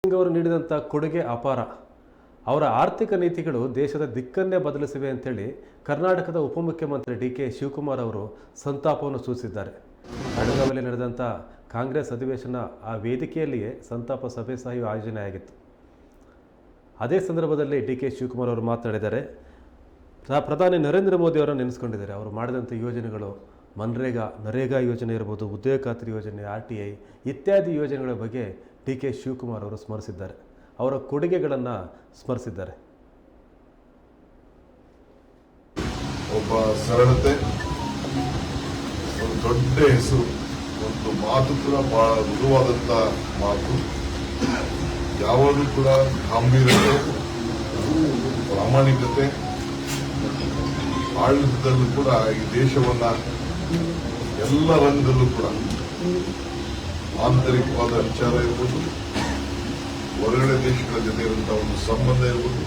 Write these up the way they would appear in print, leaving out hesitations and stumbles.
ಸಿಂಗ್ ಅವರು ನೀಡಿದಂಥ ಕೊಡುಗೆ ಅಪಾರ. ಅವರ ಆರ್ಥಿಕ ನೀತಿಗಳು ದೇಶದ ದಿಕ್ಕನ್ನೇ ಬದಲಿಸಿವೆ ಅಂತೇಳಿ ಕರ್ನಾಟಕದ ಉಪಮುಖ್ಯಮಂತ್ರಿ ಡಿ.ಕೆ. ಶಿವಕುಮಾರ್ ಅವರು ಸಂತಾಪವನ್ನು ಸೂಚಿಸಿದ್ದಾರೆ. ಬೆಳಗಾವಿಯಲ್ಲಿ ನಡೆದಂಥ ಕಾಂಗ್ರೆಸ್ ಅಧಿವೇಶನ ಆ ವೇದಿಕೆಯಲ್ಲಿಯೇ ಸಂತಾಪ ಸಭೆ ಸಹ ಆಯೋಜನೆಯಾಗಿತ್ತು. ಅದೇ ಸಂದರ್ಭದಲ್ಲಿ ಡಿ.ಕೆ. ಶಿವಕುಮಾರ್ ಅವರು ಮಾತನಾಡಿದ್ದಾರೆ. ಪ್ರಧಾನಿ ನರೇಂದ್ರ ಮೋದಿ ಅವರನ್ನು ನೆನೆಸ್ಕೊಂಡಿದ್ದಾರೆ. ಅವರು ಮಾಡಿದಂಥ ಯೋಜನೆಗಳು ನರೇಗಾ ಯೋಜನೆ ಇರ್ಬೋದು, ಉದ್ಯೋಗ ಖಾತ್ರಿ ಯೋಜನೆ, RTI ಇತ್ಯಾದಿ ಯೋಜನೆಗಳ ಬಗ್ಗೆ ಡಿ.ಕೆ. ಶಿವಕುಮಾರ್ ಅವರು ಸ್ಮರಿಸಿದ್ದಾರೆ. ಅವರ ಕೊಡುಗೆಗಳನ್ನು ಸ್ಮರಿಸಿದ್ದಾರೆ. ಒಬ್ಬ ಸರಳತೆ, ಒಂದು ದೊಡ್ಡ ಹೆಸರು, ಒಂದು ಮಾತು ಕೂಡ ಬಹಳ ಮೃದುವಾದಂಥ ಮಾತು, ಯಾವಾಗಲೂ ಕೂಡ ಗಾಂಭೀರ್ಯತೆ, ಪ್ರಾಮಾಣಿಕತೆ, ಆಡಳಿತದಲ್ಲೂ ಕೂಡ ಈ ದೇಶವನ್ನ ಎಲ್ಲ ರಂಗದಲ್ಲೂ ಕೂಡ ಆಂತರಿಕವಾದ ವಿಚಾರ ಇರ್ಬೋದು, ಹೊರಗಡೆ ದೇಶಗಳ ಜೊತೆ ಇರುವಂತಹ ಒಂದು ಸಂಬಂಧ ಇರ್ಬೋದು,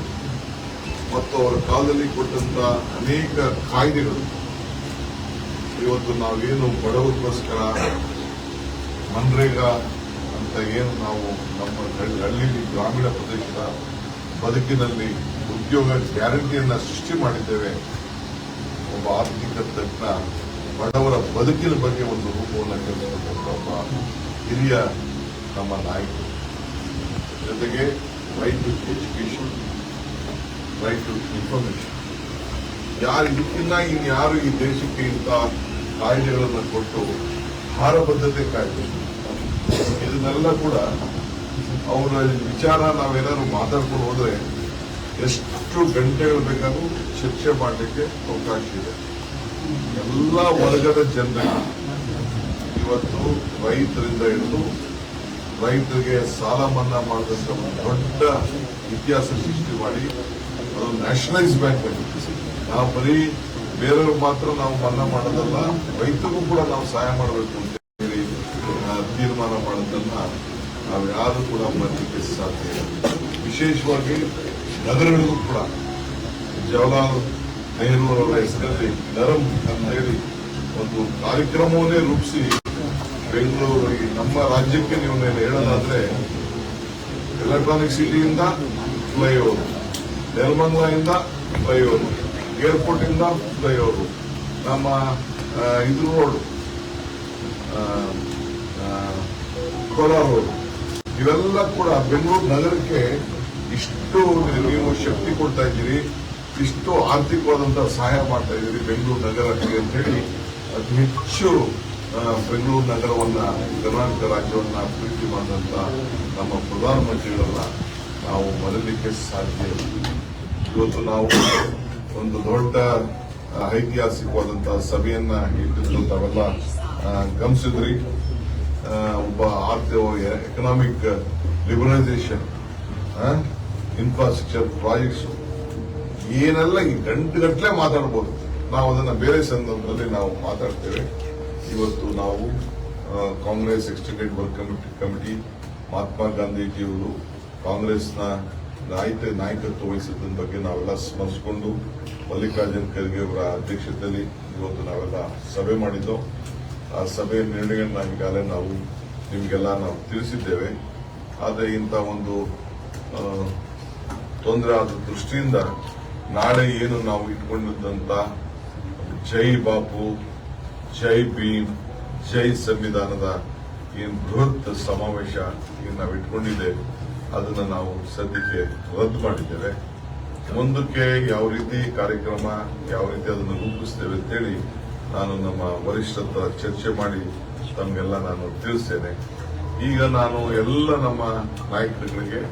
ಮತ್ತು ಅವರ ಕಾಲದಲ್ಲಿ ಕೊಟ್ಟಂತ ಅನೇಕ ಕಾಯ್ದೆಗಳು ಇವತ್ತು ನಾವೇನು ಬಡವರಿಗೋಸ್ಕರ ಮನ್ರೇಗಾ ಅಂತ ಏನು ನಾವು ನಮ್ಮ ಹಳ್ಳಿ ಗ್ರಾಮೀಣ ಪ್ರದೇಶದ ಬದುಕಿನಲ್ಲಿ ಉದ್ಯೋಗ ಗ್ಯಾರಂಟಿಯನ್ನ ಸೃಷ್ಟಿ ಮಾಡಿದ್ದೇವೆ. ಒಬ್ಬ ಆರ್ಥಿಕ ತಜ್ಞ ಬಡವರ ಬದುಕಿನ ಬಗ್ಗೆ ಒಂದು ರೂಪವನ್ನು ಕಲ್ಪಿಸಿಕೊಂಡ ಒಬ್ಬ ಹಿರಿಯ ನಮ್ಮ ನಾಯಕರು. ಜೊತೆಗೆ right to education, right to information. ಇದಕ್ಕಿಂತ ಇನ್ಯಾರು ಈ ದೇಶಕ್ಕೆ ಇಂಥ ಕಾಯ್ದೆಗಳನ್ನು ಕೊಟ್ಟು ಆಹಾರ ಭದ್ರತೆ ಕಾಯ್ದೆ, ಇದನ್ನೆಲ್ಲ ಕೂಡ ಅವರ ವಿಚಾರ ನಾವೇನಾದ್ರು ಮಾತಾಡ್ಕೊಂಡು ಹೋದ್ರೆ ಎಷ್ಟು ಗಂಟೆಗಳು ಬೇಕಾದ್ರೂ ಚರ್ಚೆ ಮಾಡಲಿಕ್ಕೆ ಅವಕಾಶ ಇದೆ. ಎಲ್ಲ ವರ್ಗದ ಜನರಿಗೆ ಇವತ್ತು ರೈತರಿಂದ ಹಿಡಿದು ರೈತರಿಗೆ ಸಾಲ ಮನ್ನಾ ಮಾಡಿದಂತ ಒಂದು ದೊಡ್ಡ ಇತಿಹಾಸ ಸೃಷ್ಟಿ ಮಾಡಿ ಅದು ನ್ಯಾಷನಲೈಸ್ ಬ್ಯಾಂಕ್ ಆಗಿದೆ. ನಾವು ಬರೀ ಬೇರೆಯವ್ರಿಗೆ ಮಾತ್ರ ನಾವು ಮನ್ನಾ ಮಾಡೋದಲ್ಲ, ರೈತರಿಗೂ ಕೂಡ ನಾವು ಸಹಾಯ ಮಾಡಬೇಕು ಅಂತ ಹೇಳಿ ತೀರ್ಮಾನ ಮಾಡೋದನ್ನ ನಾವು ಯಾರು ಕೂಡ ಮಾಡಲಿಕ್ಕೆ ಸಾಧ್ಯ ಇಲ್ಲ. ವಿಶೇಷವಾಗಿ ನಗರಗಳಿಗೂ ಕೂಡ ಜವಾಹರ್ಲಾಲ್ ನೆಹರು ಅವರ ಹೆಸರಲ್ಲಿ ನರಂ ಅಂತ ಹೇಳಿ ಒಂದು ಕಾರ್ಯಕ್ರಮವನ್ನೇ ರೂಪಿಸಿ ಬೆಂಗಳೂರು ನಮ್ಮ ರಾಜ್ಯಕ್ಕೆ ನೀವು ಹೇಳೋದಾದ್ರೆ ಎಲೆಕ್ಟ್ರಾನಿಕ್ ಸಿಟಿಯಿಂದ ಫ್ಲೈಓವರ್, ನೆಲಮಂಗಲದಿಂದ ಫ್ಲೈಓವರ್, ಏರ್ಪೋರ್ಟ್ ಇಂದ ಫ್ಲೈಓವರ್, ನಮ್ಮ ಇದು ರೋಡ್ ಕೋಲಾರ ರೋಡ್, ಇವೆಲ್ಲ ಕೂಡ ಬೆಂಗಳೂರು ನಗರಕ್ಕೆ ಇಷ್ಟು ನೀವು ಶಕ್ತಿ ಕೊಡ್ತಾ ಇದ್ದೀರಿ, ಇಷ್ಟು ಆರ್ಥಿಕವಾದಂತಹ ಸಹಾಯ ಮಾಡ್ತಾ ಇದ್ದೀರಿ ಬೆಂಗಳೂರು ನಗರಕ್ಕೆ ಅಂತ ಹೇಳಿ ಅತಿ ಹೆಚ್ಚು ಬೆಂಗಳೂರು ನಗರವನ್ನ, ಕರ್ನಾಟಕ ರಾಜ್ಯವನ್ನ ಪ್ರೀತಿ ಮಾಡಿದಂತ ನಮ್ಮ ಪ್ರಧಾನಮಂತ್ರಿಗಳನ್ನ ನಾವು ಮರೆಯಲಿಕ್ಕೆ ಸಾಧ್ಯ ಇಲ್ಲ. ಇವತ್ತು ನಾವು ಒಂದು ದೊಡ್ಡ ಐತಿಹಾಸಿಕವಾದಂತಹ ಸಭೆಯನ್ನ ಇಟ್ಟಿದ್ದು ತಾವೆಲ್ಲ ಗಮನಿಸಿದ್ರಿ. ಒಬ್ಬ ಎಕನಾಮಿಕ್ ಲಿಬರಲೈಸೇಷನ್, ಇನ್ಫ್ರಾಸ್ಟ್ರಕ್ಚರ್ ಪ್ರಾಜೆಕ್ಟ್ಸ್ ಏನೆಲ್ಲ ಈ ಗಂಟೆ ಮಾತಾಡ್ಬೋದು. ನಾವು ಅದನ್ನ ಬೇರೆ ಸಂದರ್ಭದಲ್ಲಿ ನಾವು ಮಾತಾಡ್ತೇವೆ. ಇವತ್ತು ನಾವು Congress extended work committee Mahatma ಗಾಂಧೀಜಿಯವರು ಕಾಂಗ್ರೆಸ್ನ ನಾಯಕತ್ವ ವಹಿಸಿದ ಬಗ್ಗೆ ನಾವೆಲ್ಲ ಸ್ಮರಿಸಿಕೊಂಡು ಮಲ್ಲಿಕಾರ್ಜುನ್ ಖರ್ಗೆ ಅವರ ಅಧ್ಯಕ್ಷತೆಯಲ್ಲಿ ಇವತ್ತು ನಾವೆಲ್ಲ ಸಭೆ ಮಾಡಿದ್ದು. ಆ ಸಭೆಯ ನಿರ್ಣಯಗಳನ್ನ ಈಗಾಗಲೇ ನಿಮಗೆಲ್ಲ ನಾವು ತಿಳಿಸಿದ್ದೇವೆ. ಆದರೆ ಇಂಥ ಒಂದು ತೊಂದರೆ ಆದ ದೃಷ್ಟಿಯಿಂದ ನಾಳೆ ಏನು ನಾವು ಇಟ್ಕೊಂಡಿದ್ದಂತ ಜೈ ಬಾಪು, ಜೈ ಭೀಮ್, ಜೈ ಸಂವಿಧಾನದ ಏನು ಬೃಹತ್ ಸಮಾವೇಶ ಏನು ನಾವು ಇಟ್ಕೊಂಡಿದ್ದೇವೆ ಅದನ್ನ ನಾವು ಸದ್ಯಕ್ಕೆ ರದ್ದು ಮಾಡಿದ್ದೇವೆ. ಮುಂದಕ್ಕೆ ಯಾವ ರೀತಿ ಕಾರ್ಯಕ್ರಮ, ಯಾವ ರೀತಿ ಅದನ್ನು ರೂಪಿಸ್ತೇವೆ ಅಂತೇಳಿ ನಾನು ನಮ್ಮ ವರಿಷ್ಠರ ಚರ್ಚೆ ಮಾಡಿ ತಮಗೆಲ್ಲ ನಾನು ತಿಳಿಸ್ತೇನೆ. ಈಗ ನಾನು ಎಲ್ಲ ನಮ್ಮ ನಾಯಕರುಗಳಿಗೆ